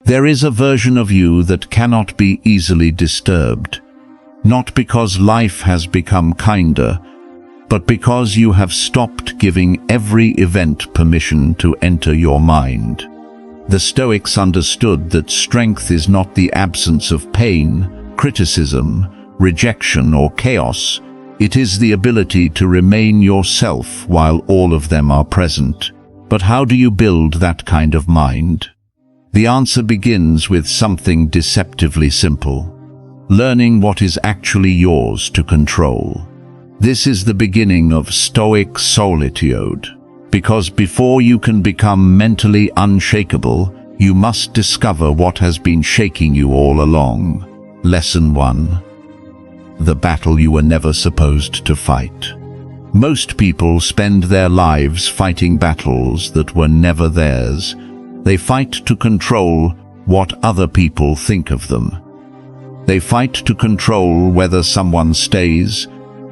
There is a version of you that cannot be easily disturbed, not because life has become kinder, but because you have stopped giving every event permission to enter your mind. The Stoics understood that strength is not the absence of pain, criticism, rejection, or chaos. It is the ability to remain yourself while all of them are present. But how do you build that kind of mind? The answer begins with something deceptively simple: learning what is actually yours to control. This is the beginning of Stoic solitude, because before you can become mentally unshakable, you must discover what has been shaking you all along. Lesson 1. The battle you were never supposed to fight. Most people spend their lives fighting battles that were never theirs. They fight to control what other people think of them. They fight to control whether someone stays,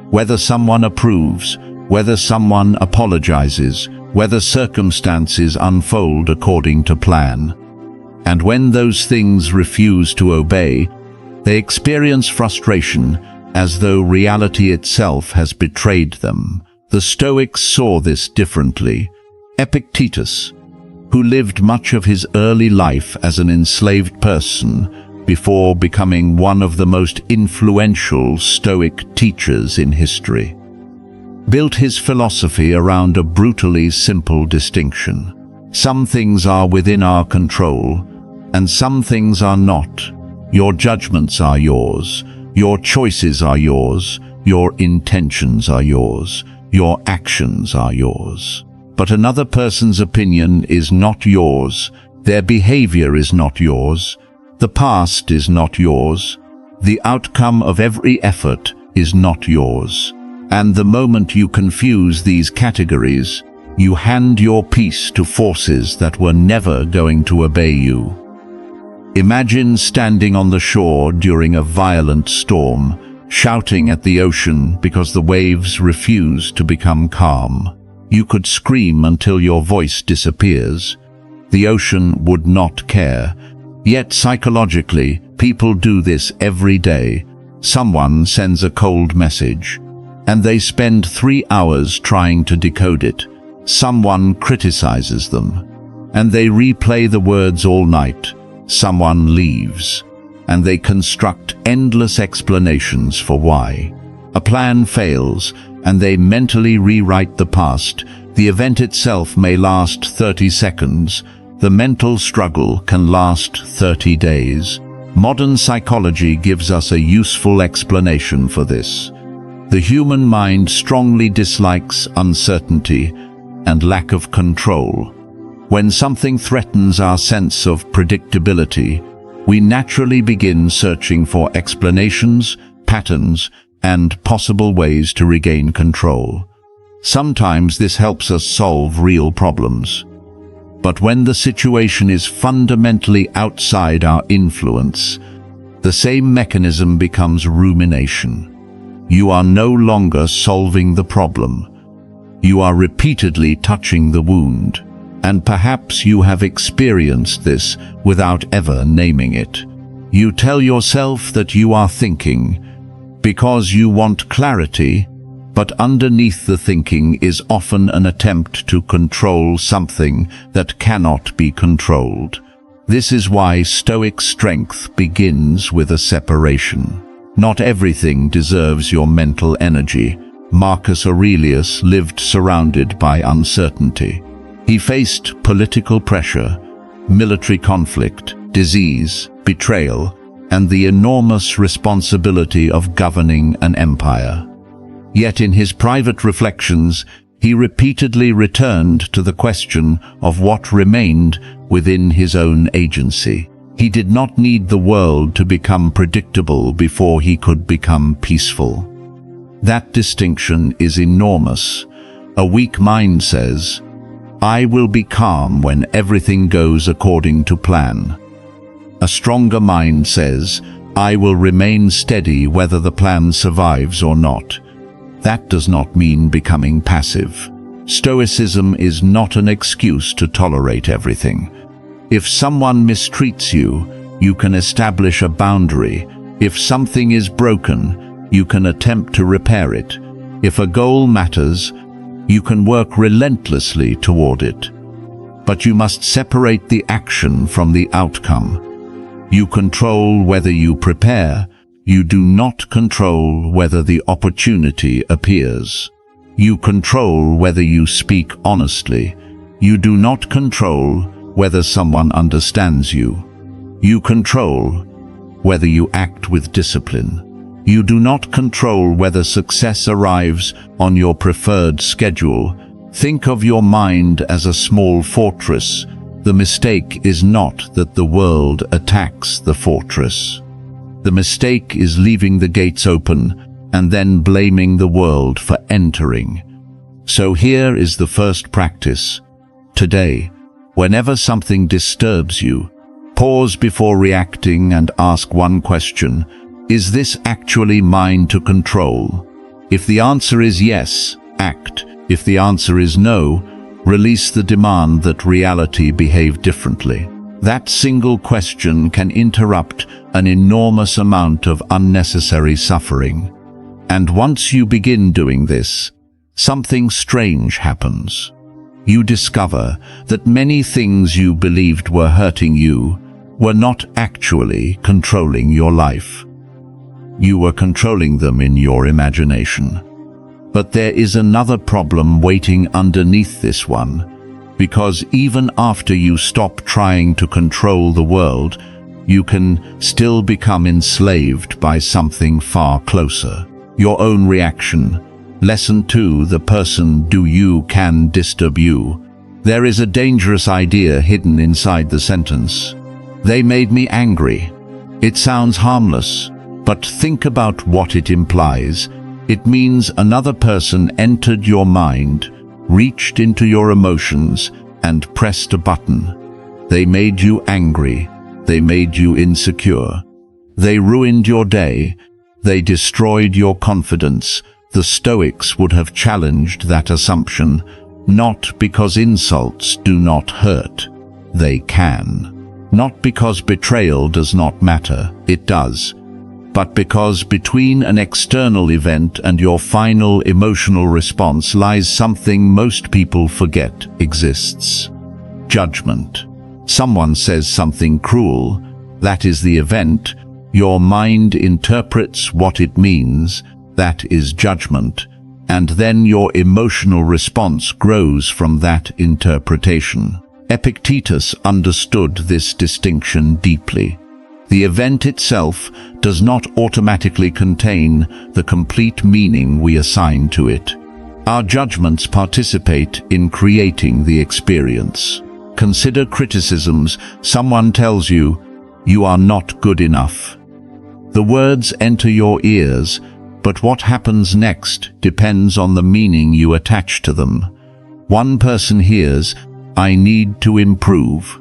whether someone approves, whether someone apologizes, whether circumstances unfold according to plan. And when those things refuse to obey, they experience frustration, as though reality itself has betrayed them. The Stoics saw this differently. Epictetus, who lived much of his early life as an enslaved person before becoming one of the most influential Stoic teachers in history, built his philosophy around a brutally simple distinction. Some things are within our control, and some things are not. Your judgments are yours, your choices are yours, your intentions are yours, your actions are yours. But another person's opinion is not yours, their behavior is not yours, the past is not yours, the outcome of every effort is not yours. And the moment you confuse these categories, you hand your peace to forces that were never going to obey you. Imagine standing on the shore during a violent storm, shouting at the ocean because the waves refuse to become calm. You could scream until your voice disappears. The ocean would not care. Yet psychologically, people do this every day. Someone sends a cold message, and they spend 3 hours trying to decode it. Someone criticizes them, and they replay the words all night. Someone leaves, and they construct endless explanations for why. A plan fails, and they mentally rewrite the past. The event itself may last 30 seconds. The mental struggle can last 30 days. Modern psychology gives us a useful explanation for this. The human mind strongly dislikes uncertainty and lack of control. When something threatens our sense of predictability, we naturally begin searching for explanations, patterns, and possible ways to regain control. Sometimes this helps us solve real problems. But when the situation is fundamentally outside our influence, the same mechanism becomes rumination. You are no longer solving the problem. You are repeatedly touching the wound. And perhaps you have experienced this without ever naming it. You tell yourself that you are thinking because you want clarity, but underneath the thinking is often an attempt to control something that cannot be controlled. This is why Stoic strength begins with a separation. Not everything deserves your mental energy. Marcus Aurelius lived surrounded by uncertainty. He faced political pressure, military conflict, disease, betrayal, and the enormous responsibility of governing an empire. Yet in his private reflections, he repeatedly returned to the question of what remained within his own agency. He did not need the world to become predictable before he could become peaceful. That distinction is enormous. A weak mind says, "I will be calm when everything goes according to plan." A stronger mind says, "I will remain steady whether the plan survives or not." That does not mean becoming passive. Stoicism is not an excuse to tolerate everything. If someone mistreats you, you can establish a boundary. If something is broken, you can attempt to repair it. If a goal matters, you can work relentlessly toward it. But you must separate the action from the outcome. You control whether you prepare. You do not control whether the opportunity appears. You control whether you speak honestly. You do not control whether someone understands you. You control whether you act with discipline. You do not control whether success arrives on your preferred schedule. Think of your mind as a small fortress. The mistake is not that the world attacks the fortress. The mistake is leaving the gates open and then blaming the world for entering. So here is the first practice. Today, whenever something disturbs you, pause before reacting and ask one question: is this actually mine to control? If the answer is yes, act. If the answer is no, release the demand that reality behave differently. That single question can interrupt an enormous amount of unnecessary suffering. And once you begin doing this, something strange happens. You discover that many things you believed were hurting you were not actually controlling your life. You were controlling them in your imagination. But there is another problem waiting underneath this one, because even after you stop trying to control the world, you can still become enslaved by something far closer: your own reaction. Lesson 2: the person you can disturb you. There is a dangerous idea hidden inside the sentence. They made me angry. It sounds harmless, but think about what it implies. It means another person entered your mind, reached into your emotions, and pressed a button. They made you angry. They made you insecure. They ruined your day. They destroyed your confidence. The Stoics would have challenged that assumption, not because insults do not hurt. They can. Not because betrayal does not matter. It does. But because between an external event and your final emotional response lies something most people forget exists: judgment. Someone says something cruel. That is the event. Your mind interprets what it means. That is judgment. And then your emotional response grows from that interpretation. Epictetus understood this distinction deeply. The event itself does not automatically contain the complete meaning we assign to it. Our judgments participate in creating the experience. Consider criticisms. Someone tells you, "You are not good enough." The words enter your ears, but what happens next depends on the meaning you attach to them. One person hears, "I need to improve."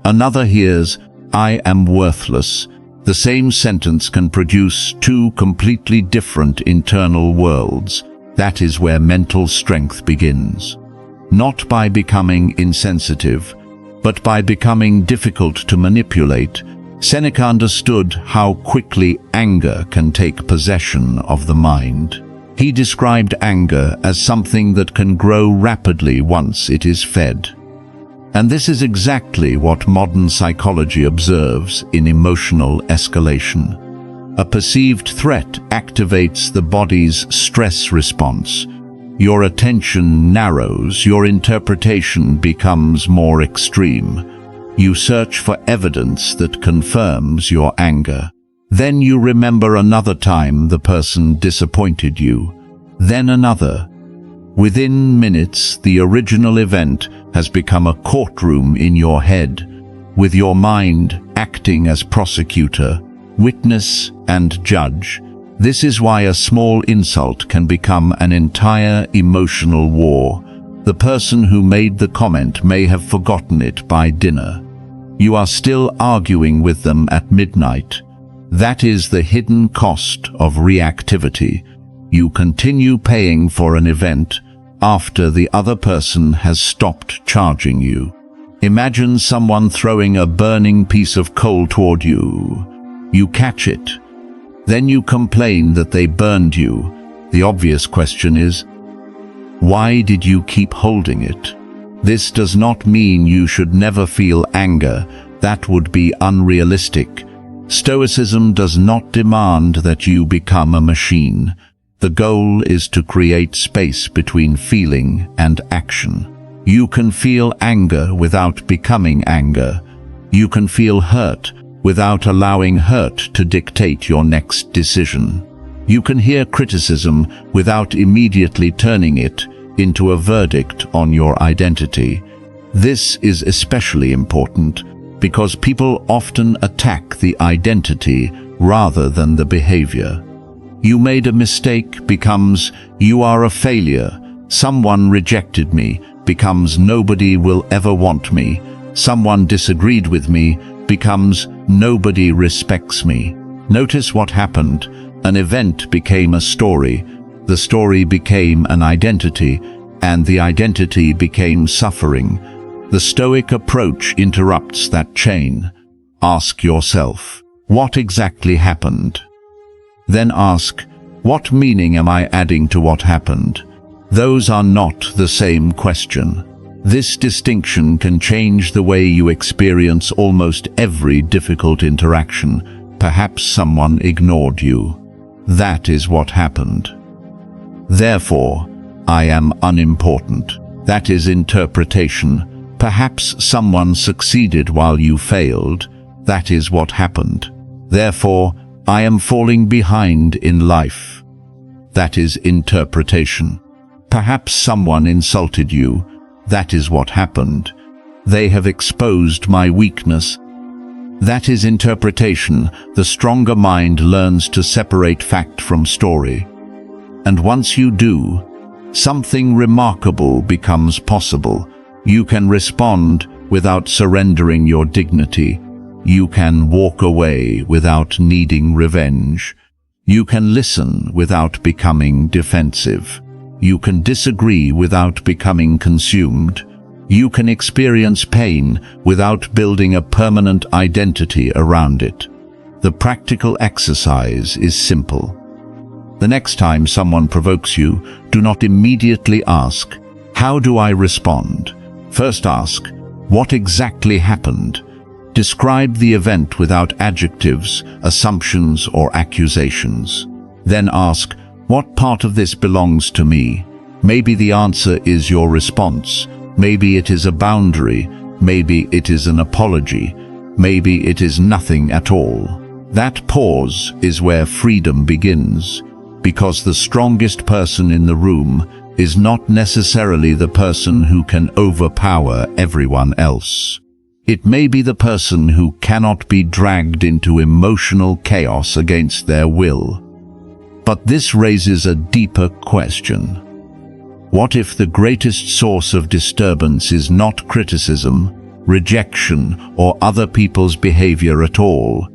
Another hears, "I am worthless." The same sentence can produce two completely different internal worlds. That is where mental strength begins. Not by becoming insensitive, but by becoming difficult to manipulate. Seneca understood how quickly anger can take possession of the mind. He described anger as something that can grow rapidly once it is fed. And this is exactly what modern psychology observes in emotional escalation. A perceived threat activates the body's stress response. Your attention narrows, your interpretation becomes more extreme. You search for evidence that confirms your anger. Then you remember another time the person disappointed you. Then another. Within minutes, the original event has become a courtroom in your head, with your mind acting as prosecutor, witness, and judge. This is why a small insult can become an entire emotional war. The person who made the comment may have forgotten it by dinner. You are still arguing with them at midnight. That is the hidden cost of reactivity. You continue paying for an event after the other person has stopped charging you. Imagine someone throwing a burning piece of coal toward you. You catch it. Then you complain that they burned you. The obvious question is, why did you keep holding it? This does not mean you should never feel anger. That would be unrealistic. Stoicism does not demand that you become a machine. The goal is to create space between feeling and action. You can feel anger without becoming anger. You can feel hurt without allowing hurt to dictate your next decision. You can hear criticism without immediately turning it into a verdict on your identity. This is especially important because people often attack the identity rather than the behavior. You made a mistake becomes you are a failure. Someone rejected me becomes nobody will ever want me. Someone disagreed with me becomes nobody respects me. Notice what happened. An event became a story. The story became an identity, and the identity became suffering. The Stoic approach interrupts that chain. Ask yourself, what exactly happened? Then ask, what meaning am I adding to what happened? Those are not the same question. This distinction can change the way you experience almost every difficult interaction. Perhaps someone ignored you. That is what happened. Therefore, I am unimportant. That is interpretation. Perhaps someone succeeded while you failed. That is what happened. Therefore, I am falling behind in life. That is interpretation. Perhaps someone insulted you. That is what happened. They have exposed my weakness. That is interpretation. The stronger mind learns to separate fact from story. And once you do, something remarkable becomes possible. You can respond without surrendering your dignity. You can walk away without needing revenge. You can listen without becoming defensive. You can disagree without becoming consumed. You can experience pain without building a permanent identity around it. The practical exercise is simple. The next time someone provokes you, do not immediately ask, how do I respond? First ask, what exactly happened? Describe the event without adjectives, assumptions, or accusations. Then ask, what part of this belongs to me? Maybe the answer is your response. Maybe it is a boundary. Maybe it is an apology. Maybe it is nothing at all. That pause is where freedom begins, because the strongest person in the room is not necessarily the person who can overpower everyone else. It may be the person who cannot be dragged into emotional chaos against their will. But this raises a deeper question. What if the greatest source of disturbance is not criticism, rejection, or other people's behavior at all?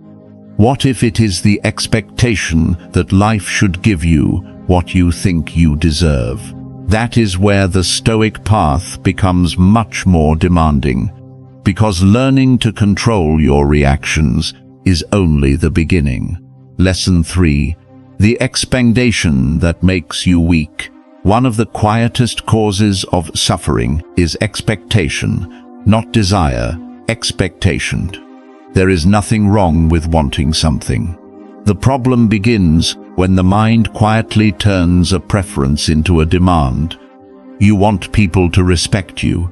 What if it is the expectation that life should give you what you think you deserve? That is where the Stoic path becomes much more demanding, because learning to control your reactions is only the beginning. Lesson 3. The expectation that makes you weak. One of the quietest causes of suffering is expectation, not desire, expectation. There is nothing wrong with wanting something. The problem begins when the mind quietly turns a preference into a demand. You want people to respect you.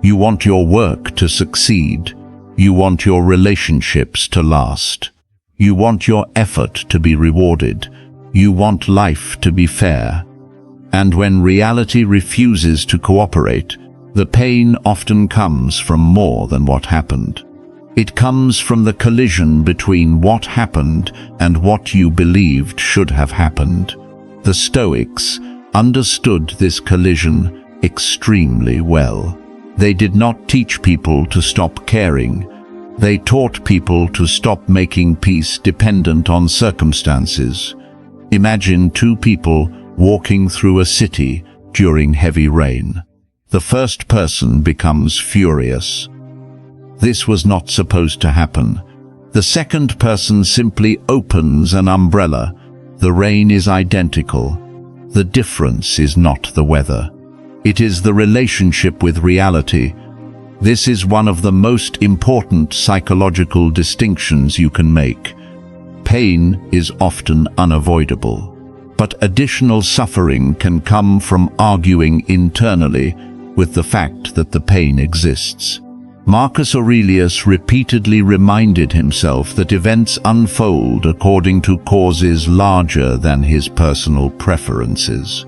You want your work to succeed. You want your relationships to last. You want your effort to be rewarded. You want life to be fair. And when reality refuses to cooperate, the pain often comes from more than what happened. It comes from the collision between what happened and what you believed should have happened. The Stoics understood this collision extremely well. They did not teach people to stop caring. They taught people to stop making peace dependent on circumstances. Imagine two people walking through a city during heavy rain. The first person becomes furious. This was not supposed to happen. The second person simply opens an umbrella. The rain is identical. The difference is not the weather. It is the relationship with reality. This is one of the most important psychological distinctions you can make. Pain is often unavoidable, but additional suffering can come from arguing internally with the fact that the pain exists. Marcus Aurelius repeatedly reminded himself that events unfold according to causes larger than his personal preferences.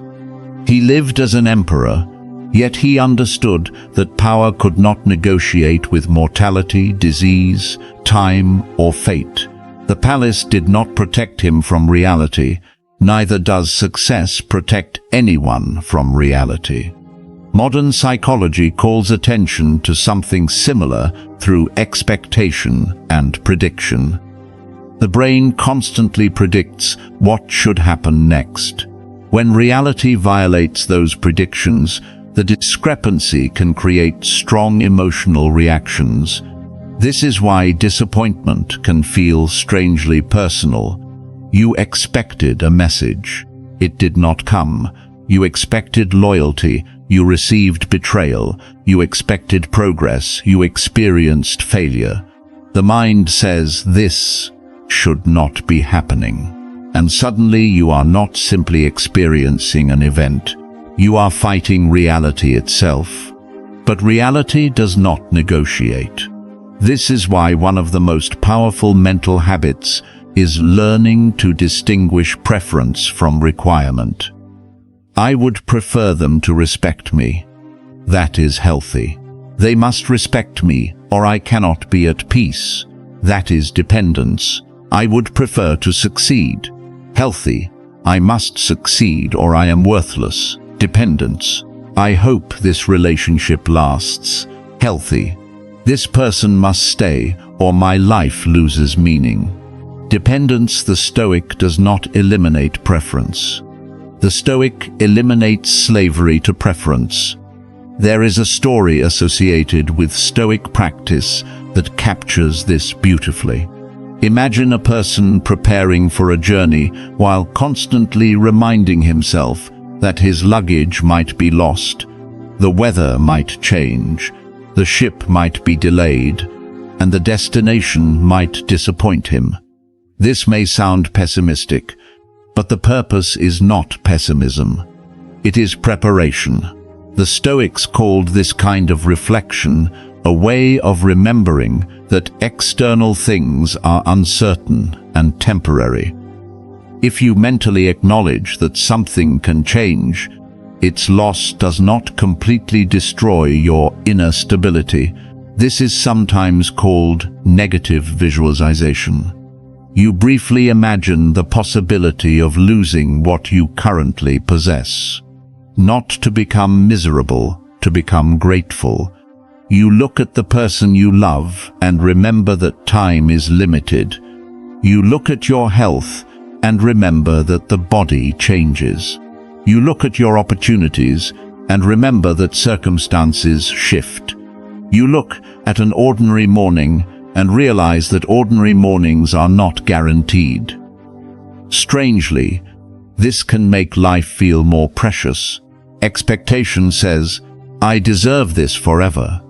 He lived as an emperor, yet he understood that power could not negotiate with mortality, disease, time, or fate. The palace did not protect him from reality, neither does success protect anyone from reality. Modern psychology calls attention to something similar through expectation and prediction. The brain constantly predicts what should happen next. When reality violates those predictions, the discrepancy can create strong emotional reactions. This is why disappointment can feel strangely personal. You expected a message. It did not come. You expected loyalty. You received betrayal. You expected progress. You experienced failure. The mind says this should not be happening. And suddenly you are not simply experiencing an event. You are fighting reality itself. But reality does not negotiate. This is why one of the most powerful mental habits is learning to distinguish preference from requirement. I would prefer them to respect me. That is healthy. They must respect me, or I cannot be at peace. That is dependence. I would prefer to succeed. Healthy. I must succeed, or I am worthless. Dependence. I hope this relationship lasts. Healthy. This person must stay, or my life loses meaning. Dependence. The Stoic does not eliminate preference. The Stoic eliminates slavery to preference. There is a story associated with Stoic practice that captures this beautifully. Imagine a person preparing for a journey while constantly reminding himself that his luggage might be lost, the weather might change, the ship might be delayed, and the destination might disappoint him. This may sound pessimistic, but the purpose is not pessimism. It is preparation. The Stoics called this kind of reflection a way of remembering that external things are uncertain and temporary. If you mentally acknowledge that something can change, its loss does not completely destroy your inner stability. This is sometimes called negative visualization. You briefly imagine the possibility of losing what you currently possess. Not to become miserable, to become grateful. You look at the person you love and remember that time is limited. You look at your health and remember that the body changes. You look at your opportunities and remember that circumstances shift. You look at an ordinary morning and realize that ordinary mornings are not guaranteed. Strangely, this can make life feel more precious. Expectation says, I deserve this forever.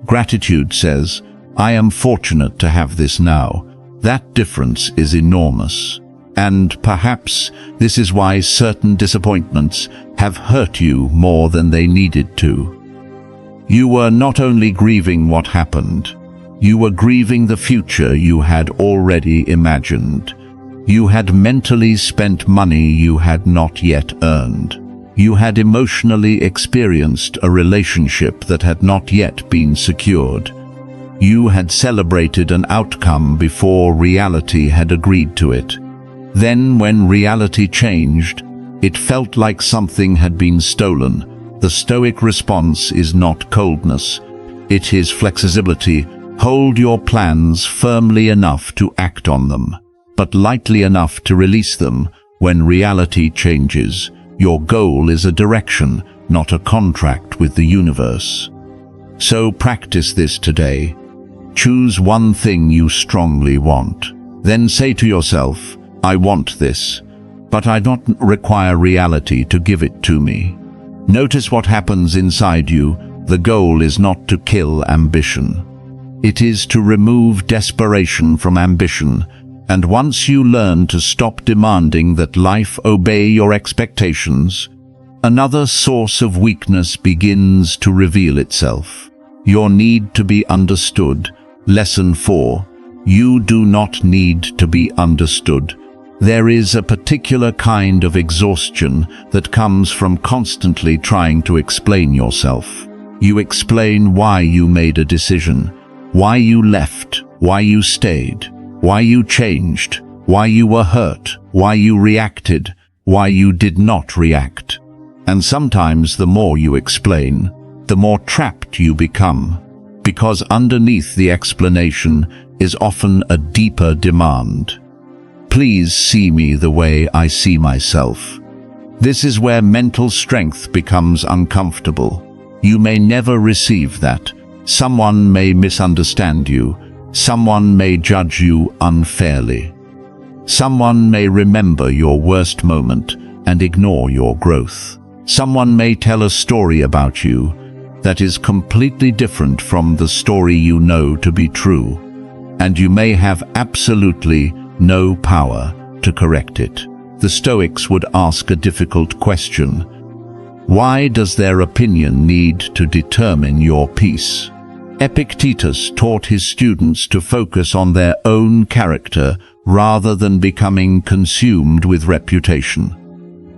Gratitude says, I am fortunate to have this now. That difference is enormous. And perhaps this is why certain disappointments have hurt you more than they needed to. You were not only grieving what happened, you were grieving the future you had already imagined. You had mentally spent money you had not yet earned. You had emotionally experienced a relationship that had not yet been secured. You had celebrated an outcome before reality had agreed to it. Then, when reality changed, it felt like something had been stolen. The Stoic response is not coldness. It is flexibility. Hold your plans firmly enough to act on them, but lightly enough to release them when reality changes. Your goal is a direction, not a contract with the universe. So practice this today. Choose one thing you strongly want. Then say to yourself, I want this, but I don't require reality to give it to me. Notice what happens inside you. The goal is not to kill ambition. It is to remove desperation from ambition, and once you learn to stop demanding that life obey your expectations, another source of weakness begins to reveal itself. Your need to be understood. Lesson 4. You do not need to be understood. There is a particular kind of exhaustion that comes from constantly trying to explain yourself. You explain why you made a decision, why you left, why you stayed, why you changed, why you were hurt, why you reacted, why you did not react. And sometimes the more you explain, the more trapped you become, because underneath the explanation is often a deeper demand. Please see me the way I see myself. This is where mental strength becomes uncomfortable. You may never receive that. Someone may misunderstand you. Someone may judge you unfairly. Someone may remember your worst moment and ignore your growth. Someone may tell a story about you that is completely different from the story you know to be true, and you may have absolutely no power to correct it. The Stoics would ask a difficult question. Why does their opinion need to determine your peace? Epictetus taught his students to focus on their own character rather than becoming consumed with reputation.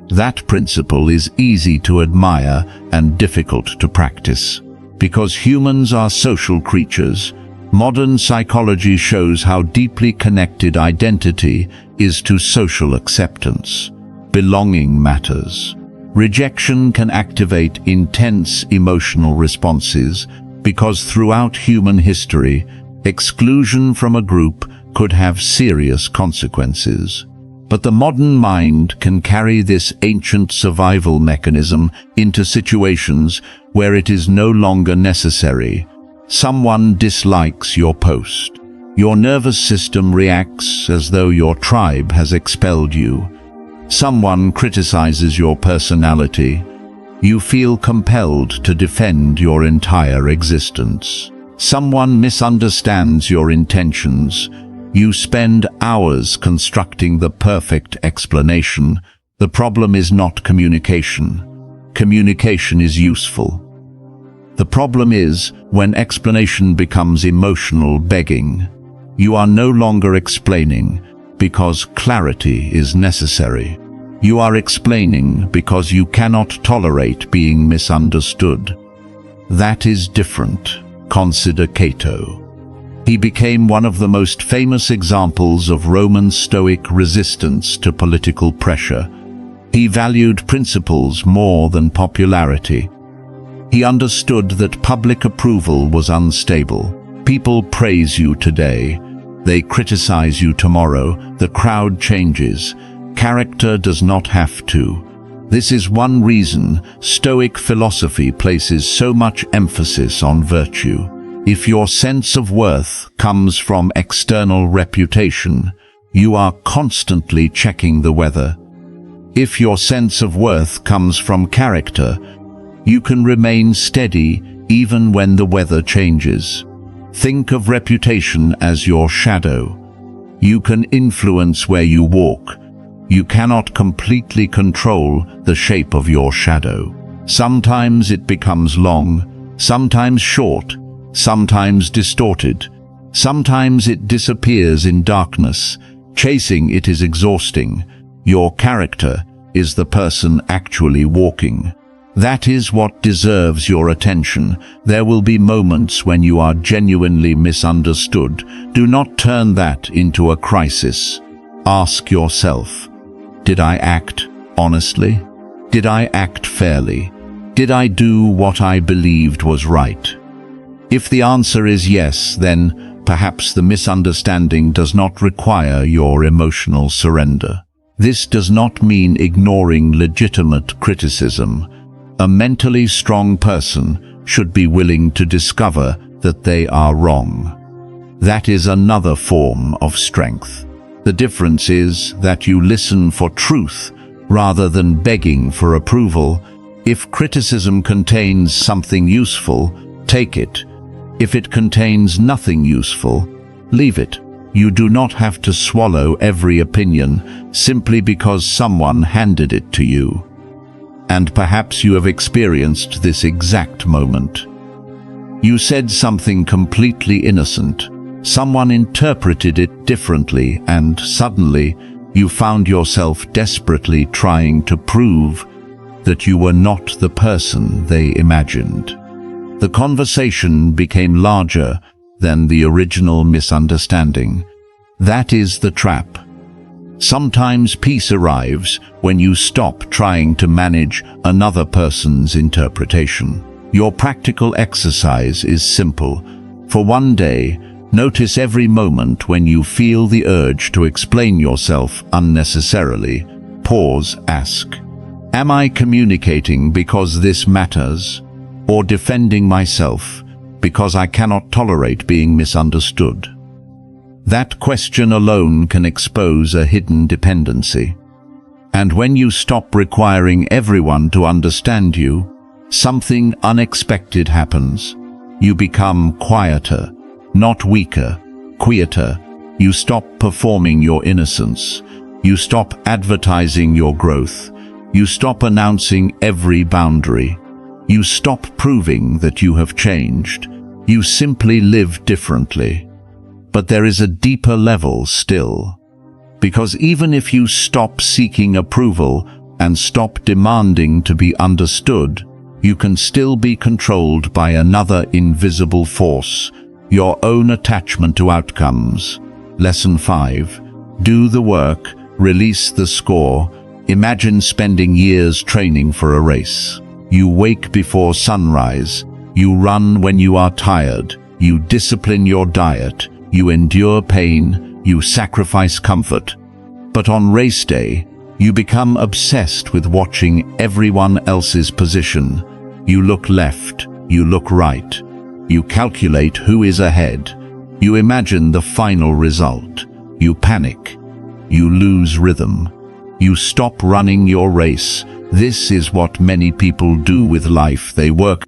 That principle is easy to admire and difficult to practice. Because humans are social creatures, modern psychology shows how deeply connected identity is to social acceptance. Belonging matters. Rejection can activate intense emotional responses because throughout human history, exclusion from a group could have serious consequences. But the modern mind can carry this ancient survival mechanism into situations where it is no longer necessary. Someone dislikes your post. Your nervous system reacts as though your tribe has expelled you. Someone criticizes your personality. You feel compelled to defend your entire existence. Someone misunderstands your intentions. You spend hours constructing the perfect explanation. The problem is not communication. Communication is useful. The problem is when explanation becomes emotional begging. You are no longer explaining because clarity is necessary. You are explaining because you cannot tolerate being misunderstood. That is different. Consider Cato. He became one of the most famous examples of Roman Stoic resistance to political pressure. He valued principles more than popularity. He understood that public approval was unstable. People praise you today. They criticize you tomorrow. The crowd changes. Character does not have to. This is one reason Stoic philosophy places so much emphasis on virtue. If your sense of worth comes from external reputation, you are constantly checking the weather. If your sense of worth comes from character, you can remain steady even when the weather changes. Think of reputation as your shadow. You can influence where you walk. You cannot completely control the shape of your shadow. Sometimes it becomes long, sometimes short, sometimes distorted. Sometimes it disappears in darkness. Chasing it is exhausting. Your character is the person actually walking. That is what deserves your attention. There will be moments when you are genuinely misunderstood. Do not turn that into a crisis. Ask yourself, did I act honestly? Did I act fairly? Did I do what I believed was right? If the answer is yes, then perhaps the misunderstanding does not require your emotional surrender. This does not mean ignoring legitimate criticism. A mentally strong person should be willing to discover that they are wrong. That is another form of strength. The difference is that you listen for truth rather than begging for approval. If criticism contains something useful, take it. If it contains nothing useful, leave it. You do not have to swallow every opinion simply because someone handed it to you. And perhaps you have experienced this exact moment. You said something completely innocent. Someone interpreted it differently, and suddenly you found yourself desperately trying to prove that you were not the person they imagined. The conversation became larger than the original misunderstanding. That is the trap. Sometimes peace arrives when you stop trying to manage another person's interpretation. Your practical exercise is simple. For one day, notice every moment when you feel the urge to explain yourself unnecessarily. Pause, ask, am I communicating because this matters, or defending myself because I cannot tolerate being misunderstood? That question alone can expose a hidden dependency. And when you stop requiring everyone to understand you, something unexpected happens. You become quieter, not weaker, quieter. You stop performing your innocence. You stop advertising your growth. You stop announcing every boundary. You stop proving that you have changed. You simply live differently. But there is a deeper level still. Because even if you stop seeking approval and stop demanding to be understood, you can still be controlled by another invisible force, your own attachment to outcomes. Lesson 5. Do the work, release the score. Imagine spending years training for a race. You wake before sunrise. You run when you are tired. You discipline your diet. You endure pain. You sacrifice comfort. But on race day, you become obsessed with watching everyone else's position. You look left. You look right. You calculate who is ahead. You imagine the final result. You panic. You lose rhythm. You stop running your race. This is what many people do with life. They work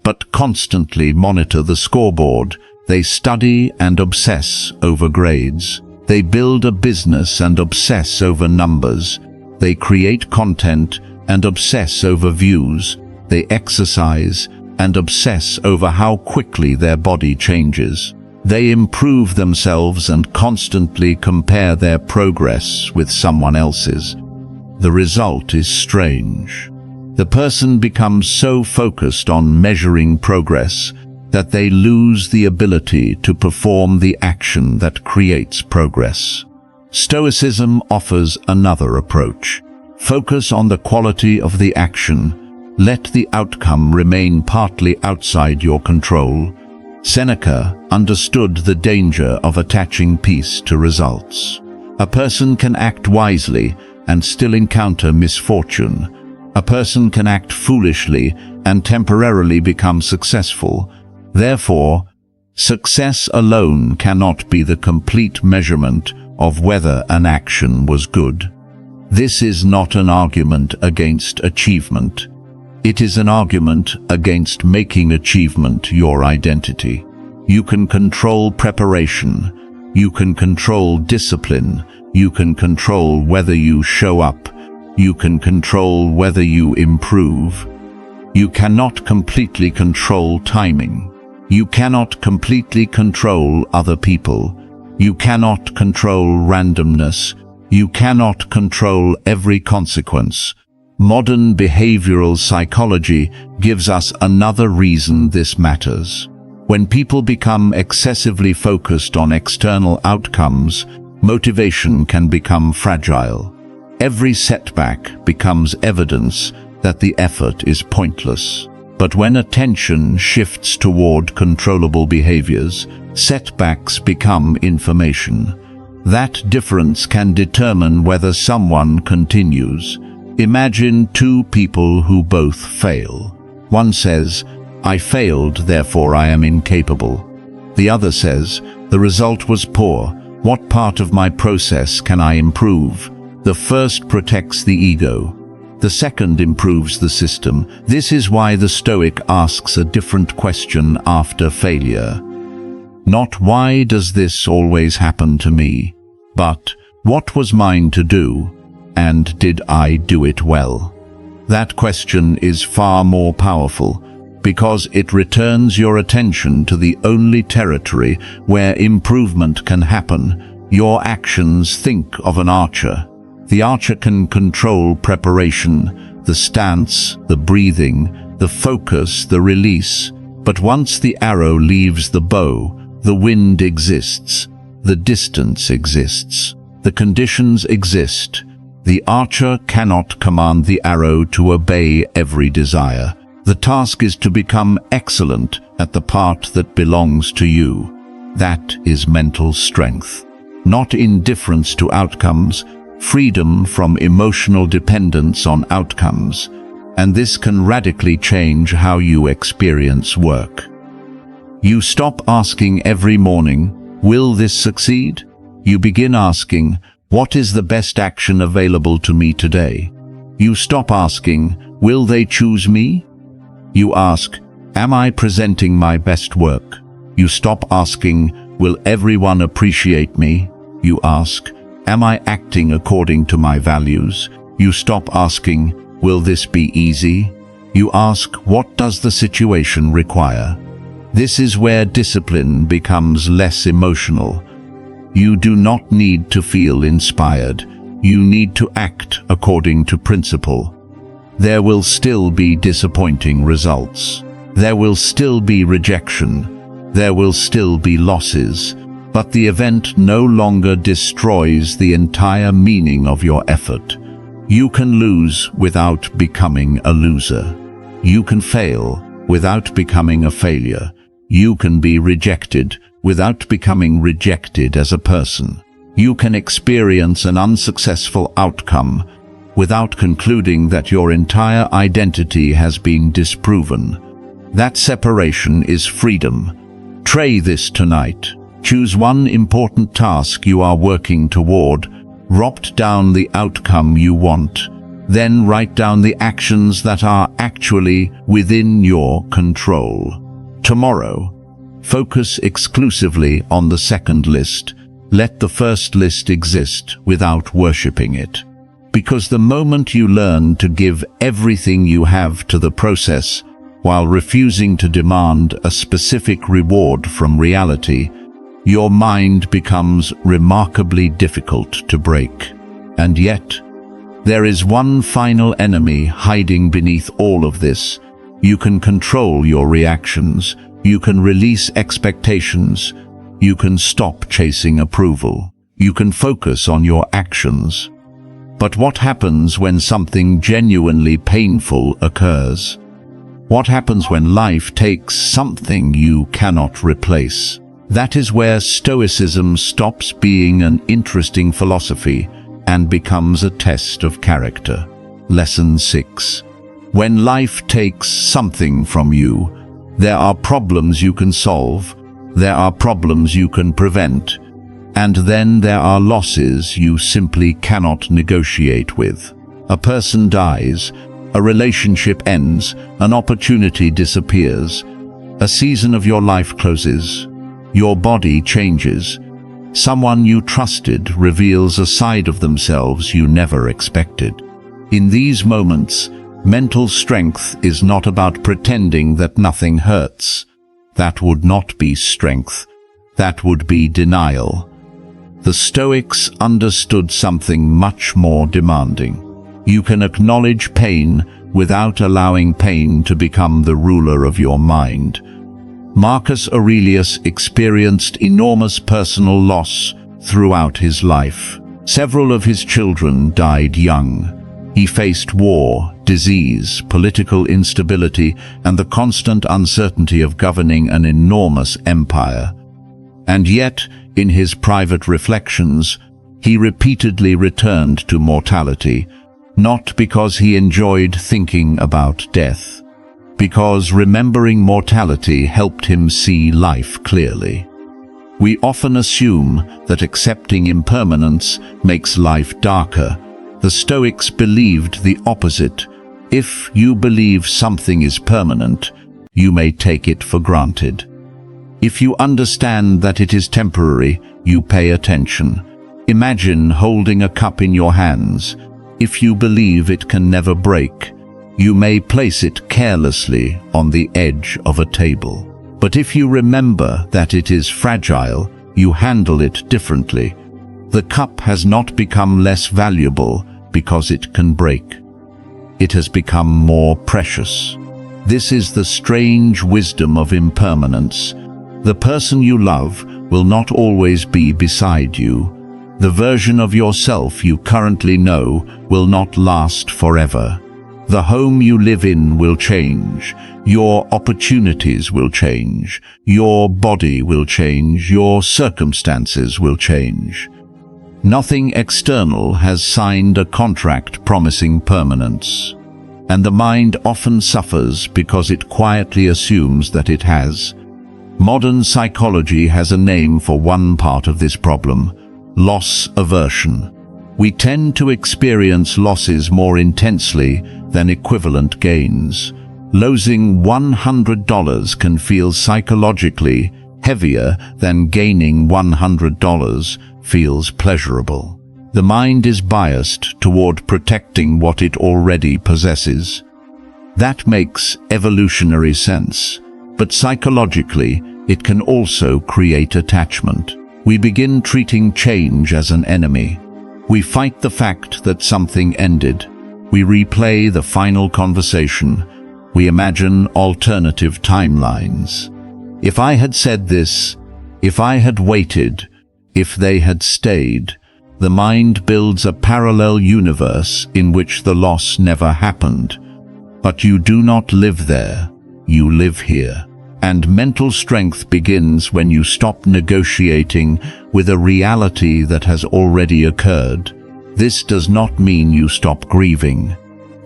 but constantly monitor the scoreboard. They study and obsess over grades. They build a business and obsess over numbers. They create content and obsess over views. They exercise and obsess over how quickly their body changes. They improve themselves and constantly compare their progress with someone else's. The result is strange. The person becomes so focused on measuring progress that they lose the ability to perform the action that creates progress. Stoicism offers another approach. Focus on the quality of the action. Let the outcome remain partly outside your control. Seneca understood the danger of attaching peace to results. A person can act wisely and still encounter misfortune. A person can act foolishly and temporarily become successful. Therefore, success alone cannot be the complete measurement of whether an action was good. This is not an argument against achievement. It is an argument against making achievement your identity. You can control preparation. You can control discipline. You can control whether you show up. You can control whether you improve. You cannot completely control timing. You cannot completely control other people. You cannot control randomness. You cannot control every consequence. Modern behavioral psychology gives us another reason this matters. When people become excessively focused on external outcomes, motivation can become fragile. Every setback becomes evidence that the effort is pointless. But when attention shifts toward controllable behaviors, setbacks become information. That difference can determine whether someone continues. Imagine two people who both fail. One says, "I failed, therefore I am incapable." The other says, the result was poor. What part of my process can I improve? The first protects the ego. The second improves the system. This is why the Stoic asks a different question after failure. Not why does this always happen to me, but what was mine to do, and did I do it well? That question is far more powerful, because it returns your attention to the only territory where improvement can happen, your actions. Think of an archer. The archer can control preparation, the stance, the breathing, the focus, the release. But once the arrow leaves the bow, the wind exists, the distance exists, the conditions exist. The archer cannot command the arrow to obey every desire. The task is to become excellent at the part that belongs to you. That is mental strength. Not indifference to outcomes, freedom from emotional dependence on outcomes. And this can radically change how you experience work. You stop asking every morning, will this succeed? You begin asking, what is the best action available to me today? You stop asking, will they choose me? You ask, am I presenting my best work? You stop asking, will everyone appreciate me? You ask, am I acting according to my values? You stop asking, will this be easy? You ask, what does the situation require? This is where discipline becomes less emotional. You do not need to feel inspired. You need to act according to principle. There will still be disappointing results. There will still be rejection. There will still be losses. But the event no longer destroys the entire meaning of your effort. You can lose without becoming a loser. You can fail without becoming a failure. You can be rejected without becoming rejected as a person. You can experience an unsuccessful outcome without concluding that your entire identity has been disproven. That separation is freedom. Try this tonight. Choose one important task you are working toward. Write down the outcome you want. Then write down the actions that are actually within your control. Tomorrow, focus exclusively on the second list. Let the first list exist without worshipping it. Because the moment you learn to give everything you have to the process, while refusing to demand a specific reward from reality, your mind becomes remarkably difficult to break. And yet, there is one final enemy hiding beneath all of this. You can control your reactions. You can release expectations. You can stop chasing approval. You can focus on your actions. But what happens when something genuinely painful occurs? What happens when life takes something you cannot replace? That is where Stoicism stops being an interesting philosophy and becomes a test of character. Lesson 6. When life takes something from you, there are problems you can solve, there are problems you can prevent, and then there are losses you simply cannot negotiate with. A person dies, a relationship ends, an opportunity disappears, a season of your life closes, your body changes, someone you trusted reveals a side of themselves you never expected. In these moments, mental strength is not about pretending that nothing hurts. That would not be strength. That would be denial. The Stoics understood something much more demanding. You can acknowledge pain without allowing pain to become the ruler of your mind. Marcus Aurelius experienced enormous personal loss throughout his life. Several of his children died young. He faced war, disease, political instability, and the constant uncertainty of governing an enormous empire. And yet, in his private reflections, he repeatedly returned to mortality, not because he enjoyed thinking about death, because remembering mortality helped him see life clearly. We often assume that accepting impermanence makes life darker. The Stoics believed the opposite. If you believe something is permanent, you may take it for granted. If you understand that it is temporary, you pay attention. Imagine holding a cup in your hands. If you believe it can never break, you may place it carelessly on the edge of a table. But if you remember that it is fragile, you handle it differently. The cup has not become less valuable because it can break. It has become more precious. This is the strange wisdom of impermanence. The person you love will not always be beside you. The version of yourself you currently know will not last forever. The home you live in will change. Your opportunities will change. Your body will change. Your circumstances will change. Nothing external has signed a contract promising permanence. And the mind often suffers because it quietly assumes that it has. Modern psychology has a name for one part of this problem: loss aversion. We tend to experience losses more intensely than equivalent gains. Losing $100 can feel psychologically heavier than gaining $100 feels pleasurable. The mind is biased toward protecting what it already possesses. That makes evolutionary sense, but psychologically, it can also create attachment. We begin treating change as an enemy. We fight the fact that something ended. We replay the final conversation. We imagine alternative timelines. If I had said this, if I had waited, if they had stayed, the mind builds a parallel universe in which the loss never happened. But you do not live there, you live here. And mental strength begins when you stop negotiating with a reality that has already occurred. This does not mean you stop grieving.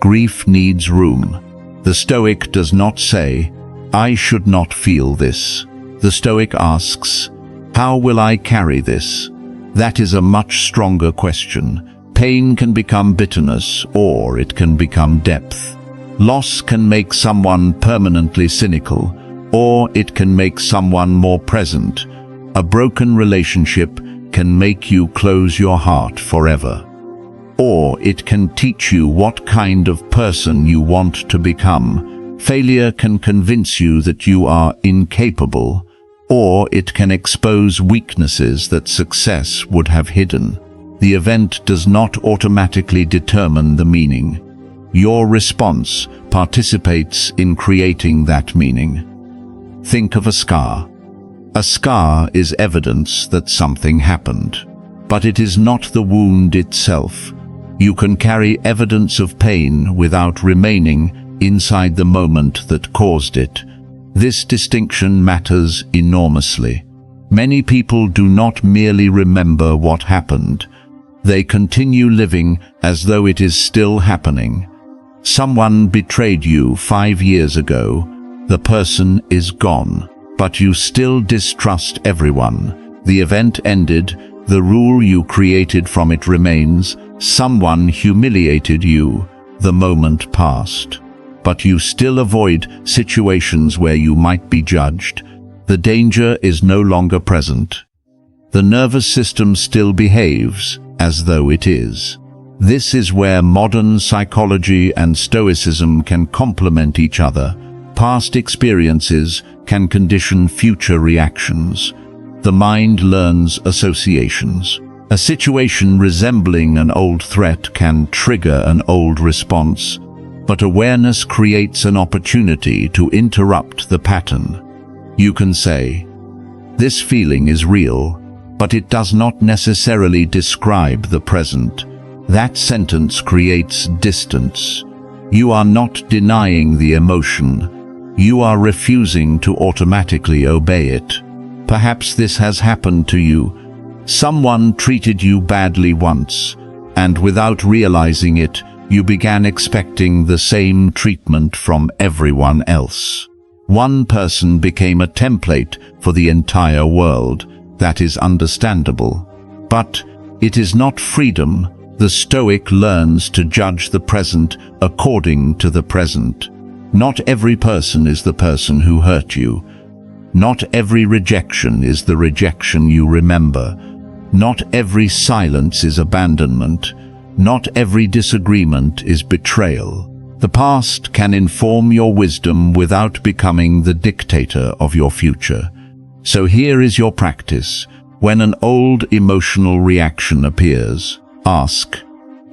Grief needs room. The Stoic does not say, "I should not feel this." The Stoic asks, "How will I carry this?" That is a much stronger question. Pain can become bitterness, or it can become depth. Loss can make someone permanently cynical, or it can make someone more present. A broken relationship can make you close your heart forever. Or it can teach you what kind of person you want to become. Failure can convince you that you are incapable, or it can expose weaknesses that success would have hidden. The event does not automatically determine the meaning. Your response participates in creating that meaning. Think of a scar. A scar is evidence that something happened, but it is not the wound itself. You can carry evidence of pain without remaining inside the moment that caused it. This distinction matters enormously. Many people do not merely remember what happened. They continue living as though it is still happening. Someone betrayed you 5 years ago. The person is gone, but you still distrust everyone. The event ended, the rule you created from it remains. Someone humiliated you, the moment passed. But you still avoid situations where you might be judged. The danger is no longer present. The nervous system still behaves as though it is. This is where modern psychology and Stoicism can complement each other. Past experiences can condition future reactions. The mind learns associations. A situation resembling an old threat can trigger an old response, but awareness creates an opportunity to interrupt the pattern. You can say, "This feeling is real, but it does not necessarily describe the present." That sentence creates distance. You are not denying the emotion. You are refusing to automatically obey it. Perhaps this has happened to you. Someone treated you badly once, and without realizing it, you began expecting the same treatment from everyone else. One person became a template for the entire world. That is understandable. But it is not freedom. The Stoic learns to judge the present according to the present. Not every person is the person who hurt you. Not every rejection is the rejection you remember. Not every silence is abandonment. Not every disagreement is betrayal. The past can inform your wisdom without becoming the dictator of your future. So here is your practice. When an old emotional reaction appears, ask,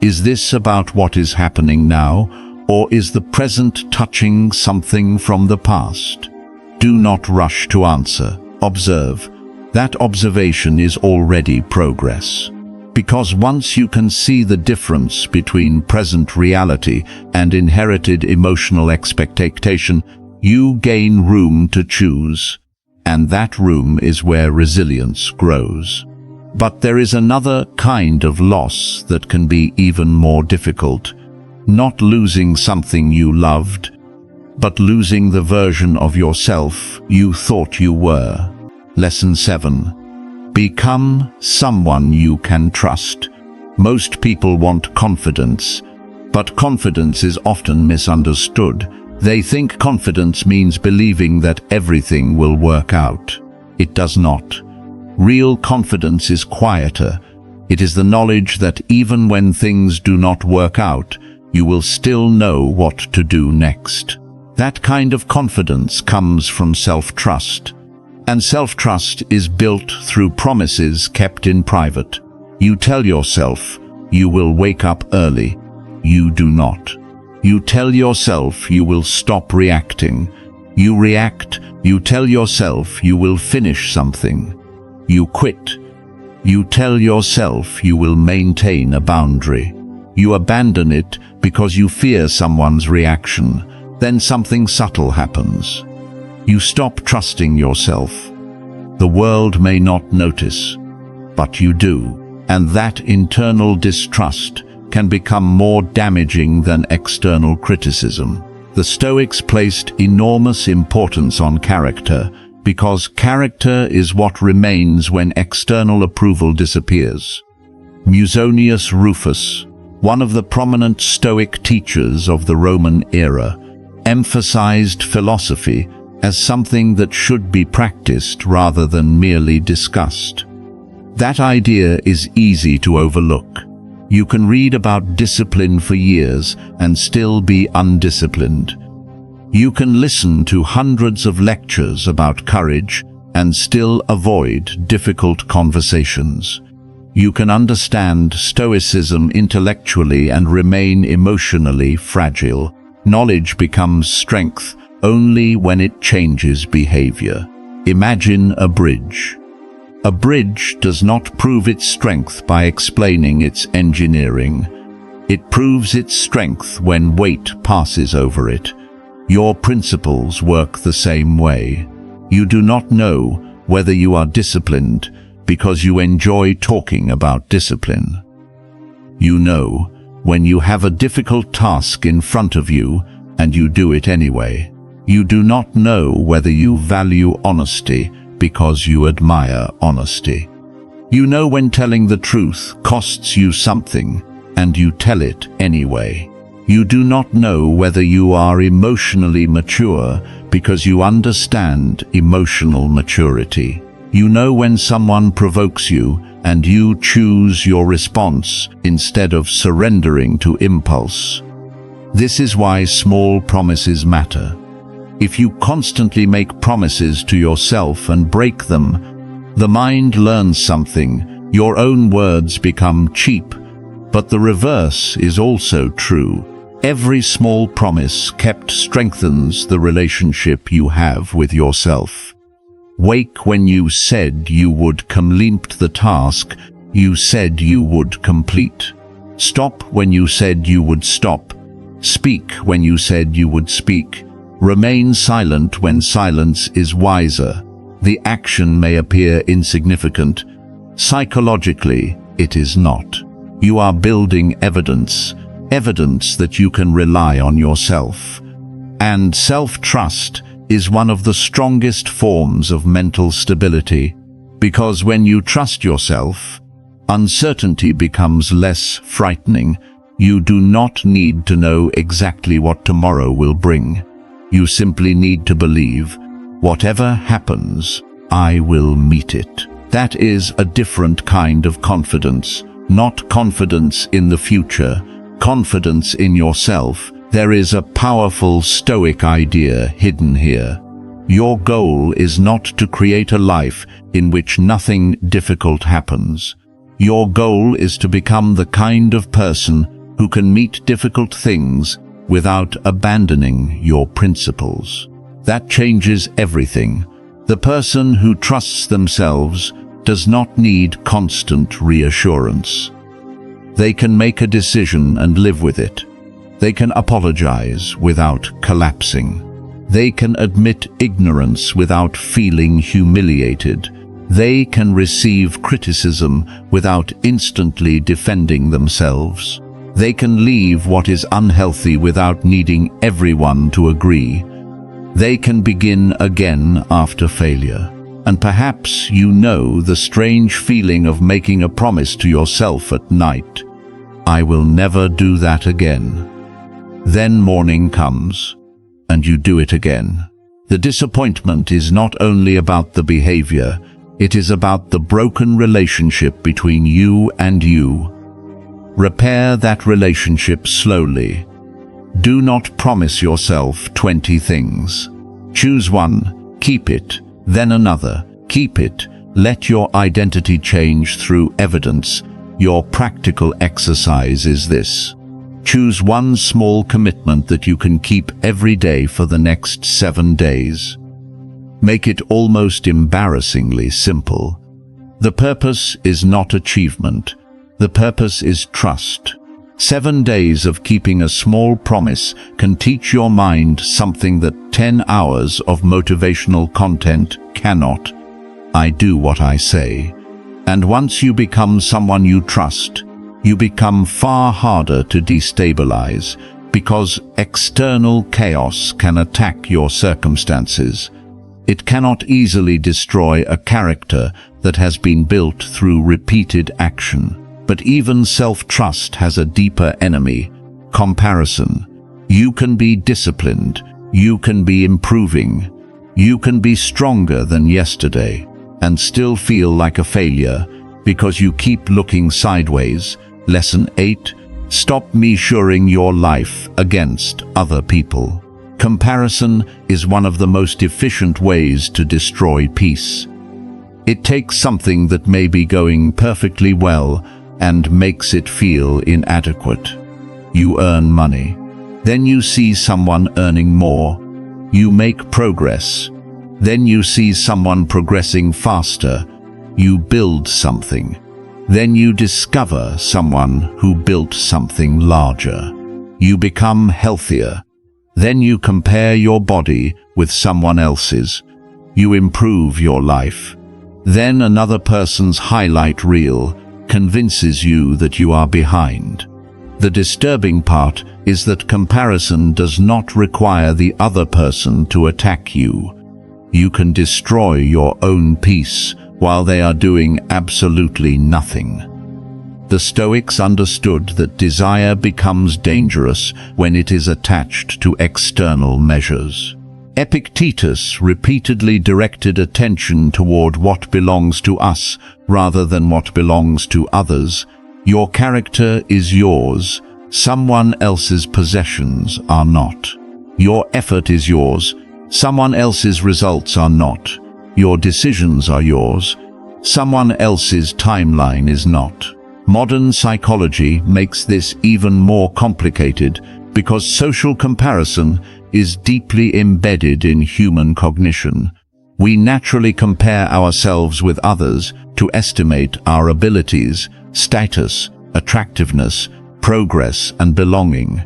is this about what is happening now, or is the present touching something from the past? Do not rush to answer. Observe. That observation is already progress. Because once you can see the difference between present reality and inherited emotional expectation, you gain room to choose. And that room is where resilience grows. But there is another kind of loss that can be even more difficult. Not losing something you loved, but losing the version of yourself you thought you were. Lesson 7. Become someone you can trust. Most people want confidence, but confidence is often misunderstood. They think confidence means believing that everything will work out. It does not. Real confidence is quieter. It is the knowledge that even when things do not work out, you will still know what to do next. That kind of confidence comes from self-trust. And self-trust is built through promises kept in private. You tell yourself you will wake up early. You do not. You tell yourself you will stop reacting. You react. You tell yourself you will finish something. You quit. You tell yourself you will maintain a boundary. You abandon it because you fear someone's reaction. Then something subtle happens. You stop trusting yourself. The world may not notice, but you do. And that internal distrust can become more damaging than external criticism. The Stoics placed enormous importance on character because character is what remains when external approval disappears. Musonius Rufus, one of the prominent Stoic teachers of the Roman era, emphasized philosophy as something that should be practiced rather than merely discussed. That idea is easy to overlook. You can read about discipline for years and still be undisciplined. You can listen to hundreds of lectures about courage and still avoid difficult conversations. You can understand Stoicism intellectually and remain emotionally fragile. Knowledge becomes strength only when it changes behavior. Imagine a bridge. A bridge does not prove its strength by explaining its engineering. It proves its strength when weight passes over it. Your principles work the same way. You do not know whether you are disciplined because you enjoy talking about discipline. You know when you have a difficult task in front of you and you do it anyway. You do not know whether you value honesty because you admire honesty. You know when telling the truth costs you something and you tell it anyway. You do not know whether you are emotionally mature because you understand emotional maturity. You know when someone provokes you and you choose your response instead of surrendering to impulse. This is why small promises matter. If you constantly make promises to yourself and break them, the mind learns something. Your own words become cheap, but the reverse is also true. Every small promise kept strengthens the relationship you have with yourself. Wake when you said you would complete the task you said you would complete. Stop when you said you would stop. Speak when you said you would speak. Remain silent when silence is wiser. The action may appear insignificant. Psychologically, it is not. You are building evidence that you can rely on yourself. And self-trust is one of the strongest forms of mental stability. Because when you trust yourself, uncertainty becomes less frightening. You do not need to know exactly what tomorrow will bring. You simply need to believe, whatever happens, I will meet it. That is a different kind of confidence, not confidence in the future, confidence in yourself. There is a powerful Stoic idea hidden here. Your goal is not to create a life in which nothing difficult happens. Your goal is to become the kind of person who can meet difficult things without abandoning your principles. That changes everything. The person who trusts themselves does not need constant reassurance. They can make a decision and live with it. They can apologize without collapsing. They can admit ignorance without feeling humiliated. They can receive criticism without instantly defending themselves. They can leave what is unhealthy without needing everyone to agree. They can begin again after failure. And perhaps you know the strange feeling of making a promise to yourself at night. I will never do that again. Then morning comes, and you do it again. The disappointment is not only about the behavior, it is about the broken relationship between you and you. Repair that relationship slowly. Do not promise yourself 20 things. Choose one, keep it, then another, keep it. Let your identity change through evidence. Your practical exercise is this. Choose one small commitment that you can keep every day for the next 7 days. Make it almost embarrassingly simple. The purpose is not achievement. The purpose is trust. 7 days of keeping a small promise can teach your mind something that 10 hours of motivational content cannot. I do what I say. And once you become someone you trust, you become far harder to destabilize, because external chaos can attack your circumstances. It cannot easily destroy a character that has been built through repeated action. But even self-trust has a deeper enemy, comparison. You can be disciplined, you can be improving, you can be stronger than yesterday, and still feel like a failure because you keep looking sideways. Lesson 8. Stop measuring your life against other people. Comparison is one of the most efficient ways to destroy peace. It takes something that may be going perfectly well and makes it feel inadequate. You earn money. Then you see someone earning more. You make progress. Then you see someone progressing faster. You build something. Then you discover someone who built something larger. You become healthier. Then you compare your body with someone else's. You improve your life. Then another person's highlight reel convinces you that you are behind. The disturbing part is that comparison does not require the other person to attack you. You can destroy your own peace while they are doing absolutely nothing. The Stoics understood that desire becomes dangerous when it is attached to external measures. Epictetus repeatedly directed attention toward what belongs to us rather than what belongs to others. Your character is yours. Someone else's possessions are not. Your effort is yours. Someone else's results are not. Your decisions are yours. Someone else's timeline is not. Modern psychology makes this even more complicated because social comparison is deeply embedded in human cognition. We naturally compare ourselves with others to estimate our abilities, status, attractiveness, progress, and belonging.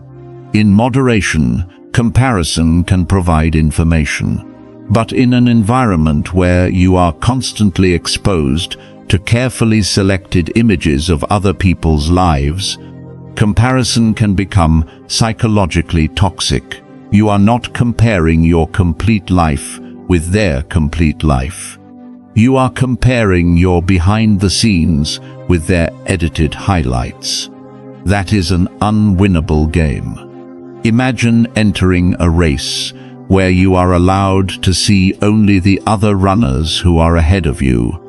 In moderation, comparison can provide information. But in an environment where you are constantly exposed to carefully selected images of other people's lives, comparison can become psychologically toxic. You are not comparing your complete life with their complete life. You are comparing your behind the scenes with their edited highlights. That is an unwinnable game. Imagine entering a race where you are allowed to see only the other runners who are ahead of you.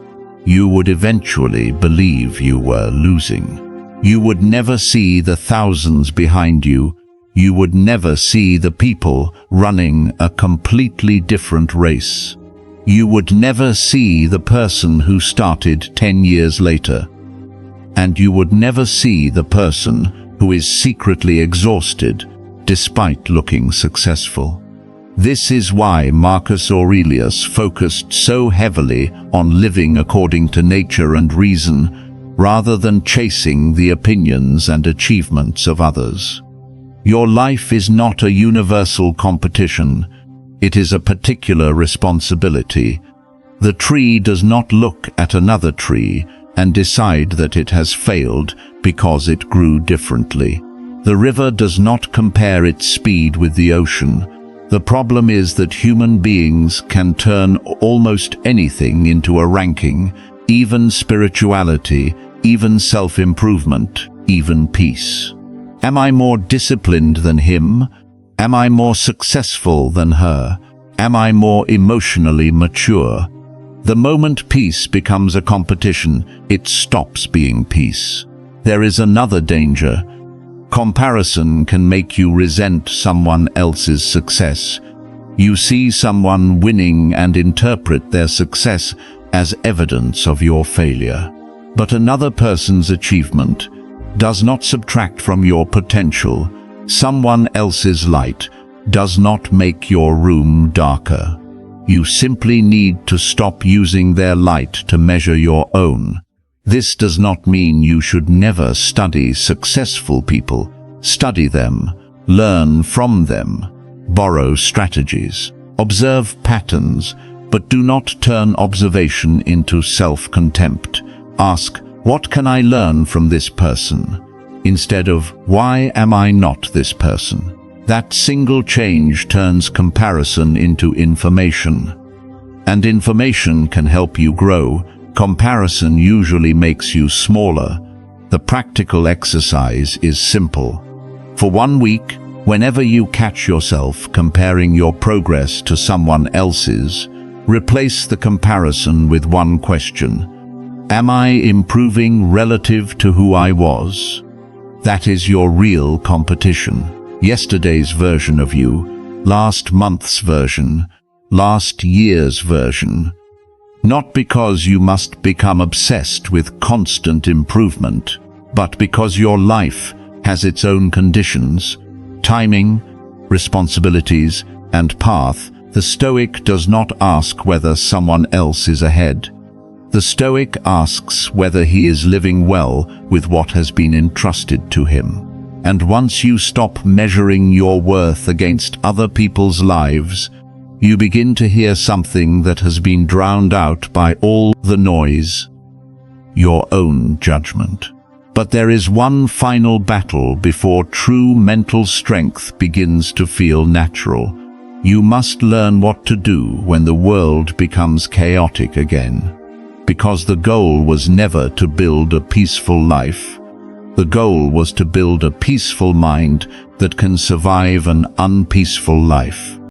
You would eventually believe you were losing. You would never see the thousands behind you. You would never see the people running a completely different race. You would never see the person who started 10 years later. And you would never see the person who is secretly exhausted despite looking successful. This is why Marcus Aurelius focused so heavily on living according to nature and reason, rather than chasing the opinions and achievements of others. Your life is not a universal competition. It is a particular responsibility. The tree does not look at another tree and decide that it has failed because it grew differently. The river does not compare its speed with the ocean. The problem is that human beings can turn almost anything into a ranking, even spirituality, even self-improvement, even peace. Am I more disciplined than him? Am I more successful than her? Am I more emotionally mature? The moment peace becomes a competition, it stops being peace. There is another danger. Comparison can make you resent someone else's success. You see someone winning and interpret their success as evidence of your failure. But another person's achievement does not subtract from your potential. Someone else's light does not make your room darker. You simply need to stop using their light to measure your own. This does not mean you should never study successful people. Study them, learn from them, borrow strategies, observe patterns, but do not turn observation into self-contempt. Ask, what can I learn from this person? Instead of, why am I not this person? That single change turns comparison into information. And information can help you grow. Comparison usually makes you smaller. The practical exercise is simple. For 1 week, whenever you catch yourself comparing your progress to someone else's, replace the comparison with one question. Am I improving relative to who I was? That is your real competition. Yesterday's version of you, last month's version, last year's version. Not because you must become obsessed with constant improvement, but because your life has its own conditions, timing, responsibilities, and path. The Stoic does not ask whether someone else is ahead. The Stoic asks whether he is living well with what has been entrusted to him. And once you stop measuring your worth against other people's lives, you begin to hear something that has been drowned out by all the noise: your own judgment. But there is one final battle before true mental strength begins to feel natural. You must learn what to do when the world becomes chaotic again. Because the goal was never to build a peaceful life. The goal was to build a peaceful mind that can survive an unpeaceful life.